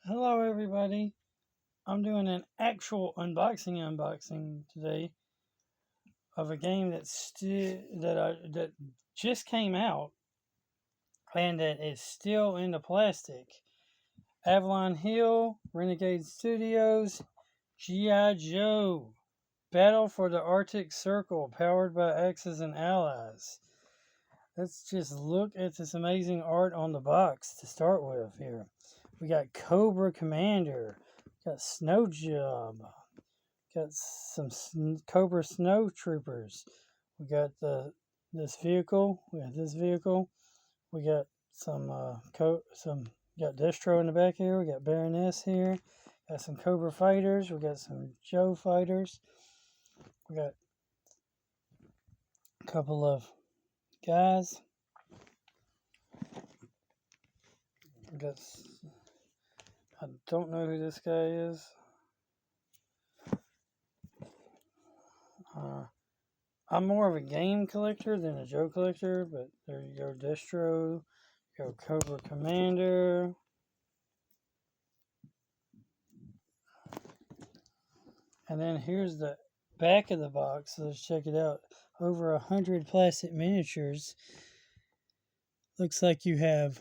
Hello everybody. I'm doing an actual unboxing today of a game that just came out and that is still in the plastic. Avalon Hill, Renegade Studios, G.I.Joe Battle for the Arctic Circle, powered by Axis and Allies. Let's just look at this amazing art on the box to start with here. We got Cobra Commander, got Snow Job, got some Cobra Snow Troopers. We got this vehicle. We got this vehicle. We got got Destro in the back here. We got Baroness here. Got some Cobra fighters. We got some Joe fighters. We got a couple of guys. We got. I don't know who this guy is. I'm more of a game collector than a Joe collector, but there you go, Destro, you go Cobra Commander. And then here's the back of the box. So let's check it out. Over 100 plastic miniatures. Looks like you have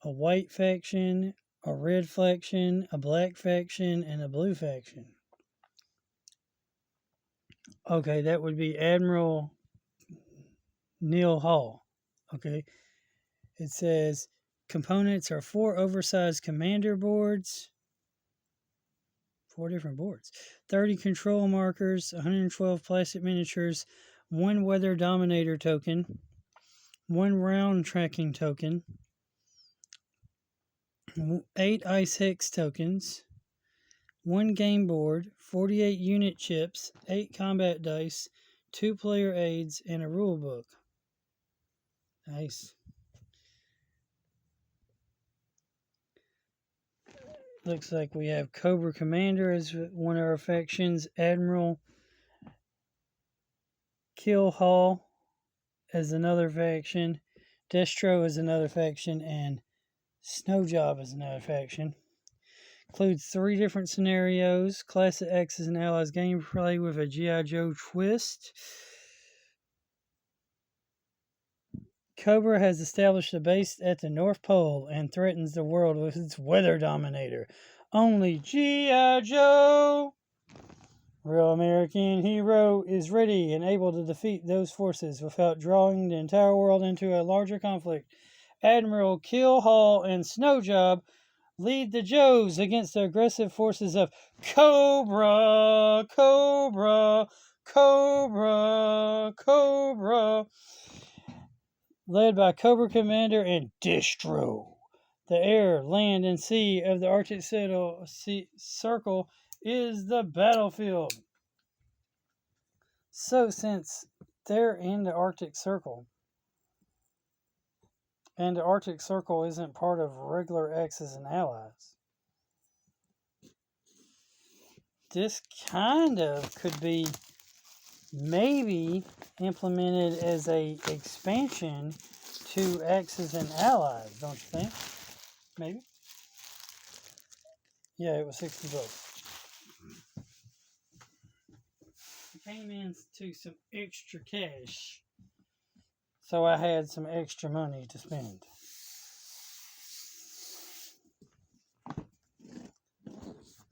a white faction, a red faction, a black faction, and a blue faction. Okay, that would be Admiral Neil Hall. Okay. It says components are 4 oversized commander boards. 4 different boards. 30 control markers, 112 plastic miniatures, 1 weather dominator token, 1 round tracking token, 8 ice hex tokens, 1 game board, 48 unit chips, 8 combat dice, 2 player aids, and a rule book. Nice. Looks like we have Cobra Commander as one of our factions, Admiral Kill Hall as another faction, Destro is another faction, and Snow Job is another faction. Includes 3 different scenarios, classic Axis and Allies gameplay with a G.I. Joe twist. Cobra has established a base at the North Pole and threatens the world with its weather dominator. Only G.I. Joe, real American hero, is ready and able to defeat those forces without drawing the entire world into a larger conflict. Admiral Kill Hall and Snow Job lead the Joes against the aggressive forces of Cobra, led by Cobra Commander and Destro. The air, land, and sea of the Arctic Circle is the battlefield. So since they're in the Arctic Circle, and the Arctic Circle isn't part of regular Axis and Allies, this kind of could be maybe implemented as a expansion to Axis and Allies, don't you think? Maybe? Yeah, it was $60. It came into some extra cash, so I had some extra money to spend.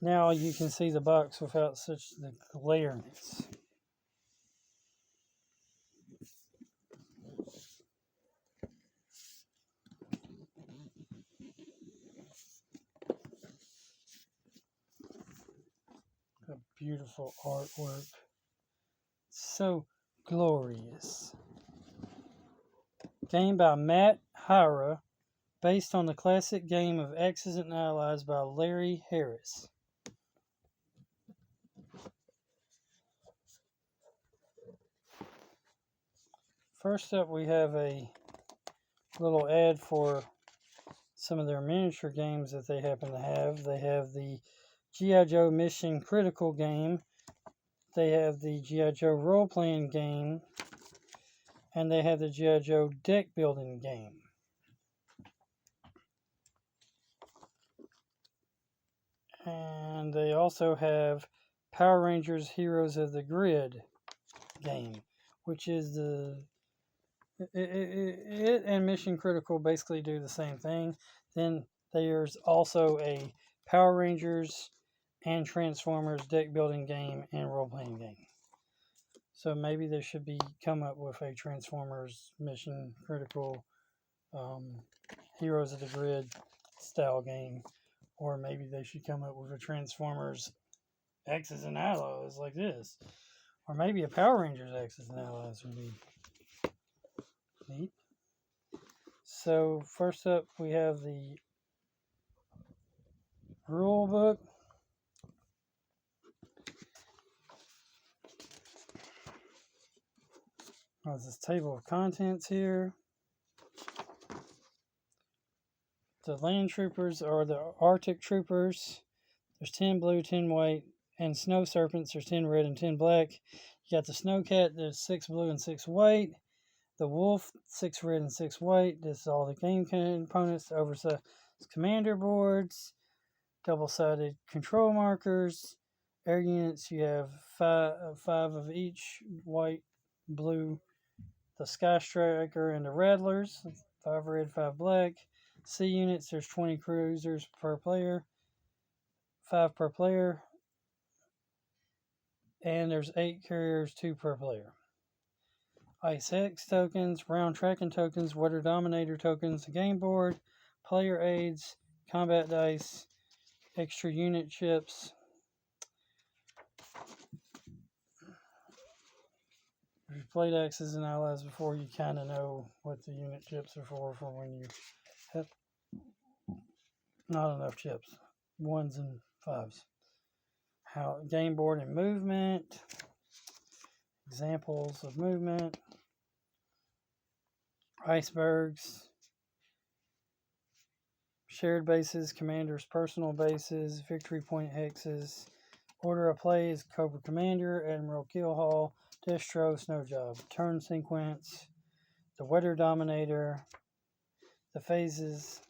Now you can see the box without such the glareness. A beautiful artwork. So glorious. Game by Matt Hyra, based on the classic game of Axis and Allies by Larry Harris. First up, we have a little ad for some of their miniature games that they happen to have. They have the G.I. Joe Mission Critical game. They have the G.I. Joe role-playing game. And they have the G.I. Joe deck building game. they also have Power Rangers Heroes of the Grid game, which is it and Mission Critical basically do the same thing. Then there's also a Power Rangers and Transformers deck building game and role playing game. So maybe they should come up with a Transformers Mission Critical Heroes of the Grid style game, or maybe they should come up with a Transformers Axis and Allies like this, or maybe a Power Rangers Axis and Allies would be neat. So first up, we have the rule book. There's this table of contents here. The land troopers are the Arctic troopers. There's 10 blue, 10 white, and snow serpents. There's 10 red and 10 black. You got the snowcat. There's 6 blue and 6 white. The wolf, 6 red and 6 white. This is all the game components. Oversized commander boards. Double-sided control markers. Air units, you have five of each, white, blue, the Sky Striker, and the Rattlers, 5 red, 5 black. Sea units, there's 20 cruisers per player, 5 per player, and there's 8 carriers, 2 per player. Ice X tokens, round tracking tokens, Weather Dominator tokens, game board, player aids, combat dice, extra unit chips. If you've played Axis and Allies before, you kind of know what the unit chips are for when you have not enough chips. 1s and 5s. How game board and movement. Examples of movement. Icebergs. Shared bases, commanders' personal bases, victory point hexes. Order of play is Cobra Commander, Admiral Keelhaul, Destro, Snowjob. Turn sequence, the Weather Dominator, the phases.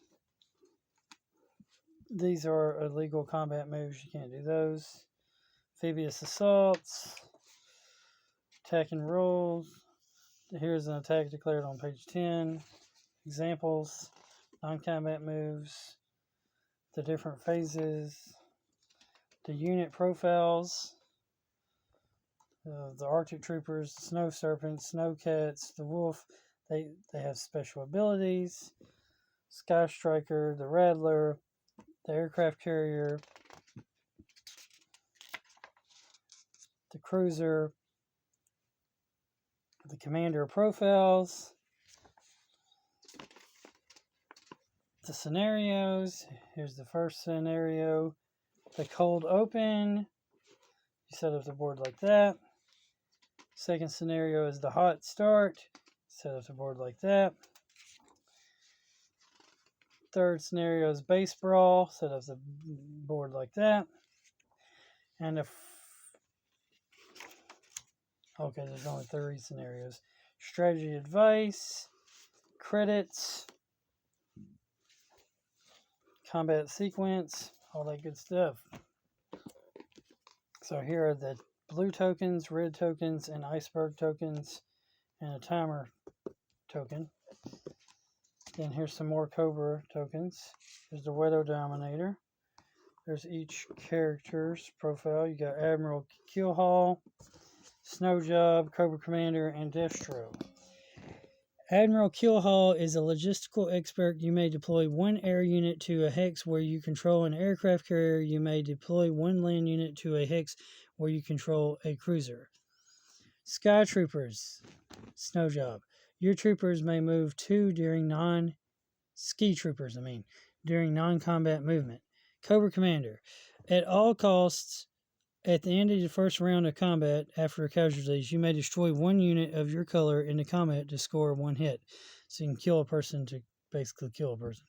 These are illegal combat moves. You can't do those. Amphibious assaults, attack and rolls. Here's an attack declared on page 10. Examples, non-combat moves, the different phases, the unit profiles. The Arctic Troopers, the Snow Serpents, Snowcats, the Wolf, they have special abilities. Sky Striker, the Rattler, the Aircraft Carrier, the Cruiser, the Commander profiles, the scenarios. Here's the first scenario, the cold open. You set up the board like that. Second scenario is the hot start. Set up the board like that. Third scenario is base brawl. Set up the board like that. And okay, there's only 3 scenarios. Strategy advice, credits, combat sequence, all that good stuff. So here are the blue tokens, red tokens, and iceberg tokens, and a timer token. Then here's some more Cobra tokens. There's the Weather Dominator. There's each character's profile. You got Admiral Keelhaul, Snowjob, Cobra Commander, and Destro. Admiral Keelhaul is a logistical expert. You may deploy 1 air unit to a hex where you control an aircraft carrier. You may deploy 1 land unit to a hex where you control a cruiser. Sky Troopers, Snowjob. Your troopers may move 2 during during non-combat movement. Cobra Commander. At all costs, at the end of the first round of combat, after casualties, you may destroy 1 unit of your color into combat to score 1 hit. So you can kill a person to basically kill a person.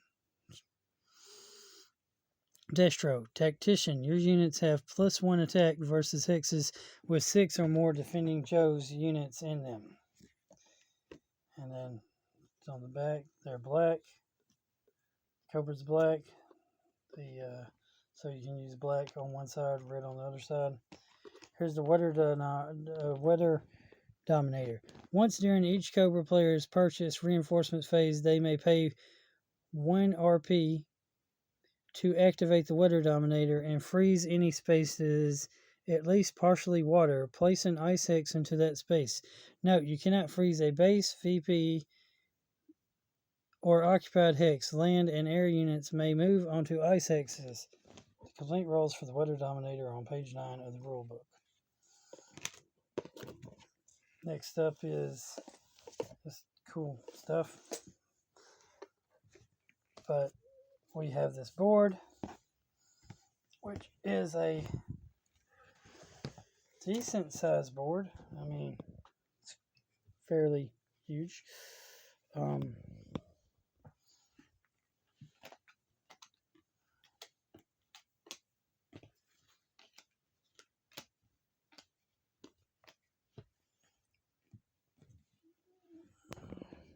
Destro, Tactician. Your units have +1 attack versus hexes with 6 or more defending Joe's units in them. And then it's on the back. They're black. Cobra's black. The So you can use black on one side, red on the other side. Here's the weather dominator. Once during each Cobra player's purchase reinforcements phase, they may pay 1 RP to activate the weather dominator and freeze any space that is at least partially water. Place an ice hex into that space. Note, you cannot freeze a base, VP, or occupied hex. Land and air units may move onto ice hexes. Complete rules for the weather dominator on page 9 of the rulebook. Next up is this cool stuff. But we have this board, which is a decent sized board. I mean, it's fairly huge.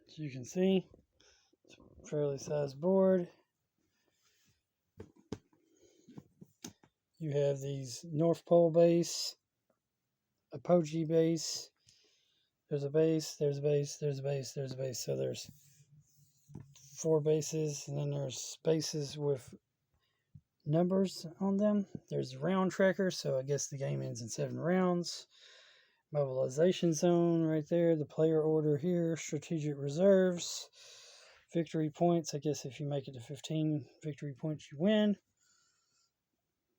As you can see, it's a fairly sized board. You have these North Pole base, Apogee base. There's a base, there's a base, there's a base, there's a base. So there's 4 bases, and then there's bases with numbers on them. There's a round tracker, so I guess the game ends in 7 rounds. Mobilization zone right there, the player order here, strategic reserves, victory points. I guess if you make it to 15 victory points, you win.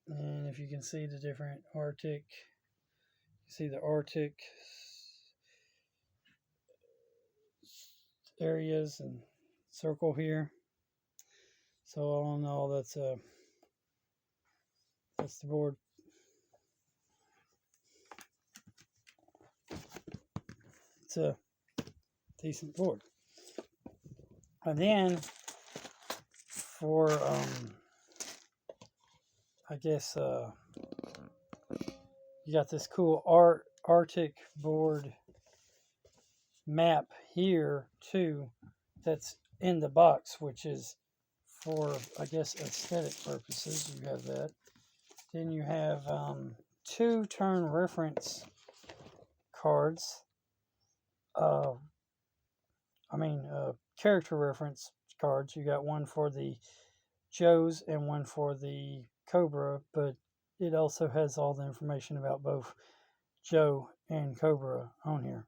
And if you can see the different Arctic, you see the Arctic areas and circle here. So all in all, that's the board. It's a decent board. And then for I guess you got this cool Arctic board map here too that's in the box, which is for, I guess, aesthetic purposes. You have that. Then you have 2 turn reference cards. Character reference cards. You got one for the Joes and one for the Cobra, but it also has all the information about both Joe and Cobra on here.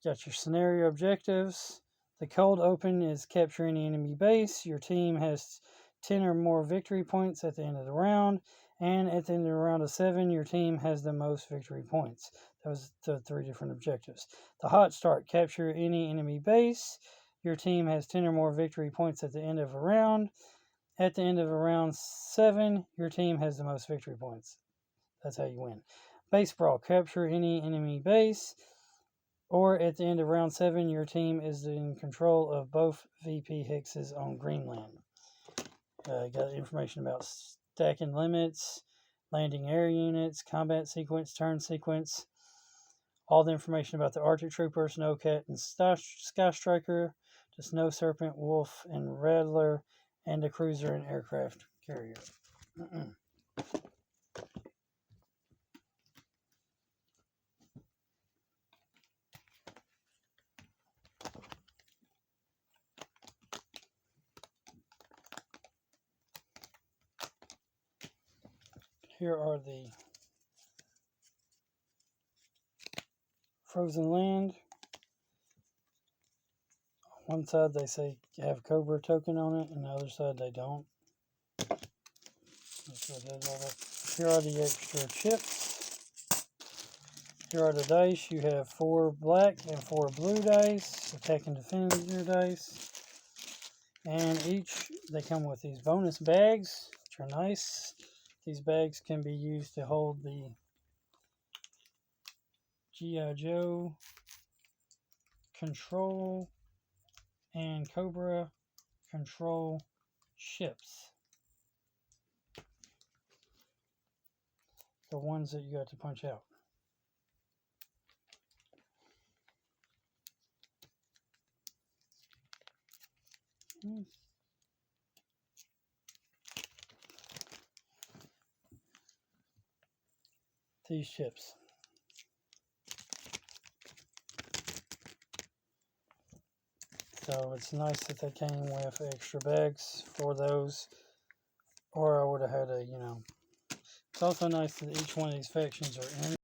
Got your scenario objectives. The cold open is capture any enemy base. Your team has 10 or more victory points at the end of the round. And at the end of the round of 7, your team has the most victory points. Those are the 3 different objectives. The hot start, capture any enemy base. Your team has 10 or more victory points at the end of a round. At the end of a round 7, your team has the most victory points. That's how you win. Base brawl, capture any enemy base. Or at the end of round 7, your team is in control of both VP hexes on Greenland. Got information about stacking limits, landing air units, combat sequence, turn sequence. All the information about the Arctic Trooper, Snowcat, and Sky Striker, the Snow Serpent, Wolf, and Rattler, and the cruiser and aircraft carrier. Here are the frozen land. On one side they say you have Cobra token on it, and the other side they don't. Here are the extra chips. Here are the dice. You have 4 black and 4 blue dice. Attack and defend your dice. And they come with these bonus bags, which are nice. These bags can be used to hold the G.I.Joe control and Cobra control ships. The ones that you got to punch out. these chips. So it's nice that they came with extra bags for those, or I would have had a, It's also nice that each one of these factions are in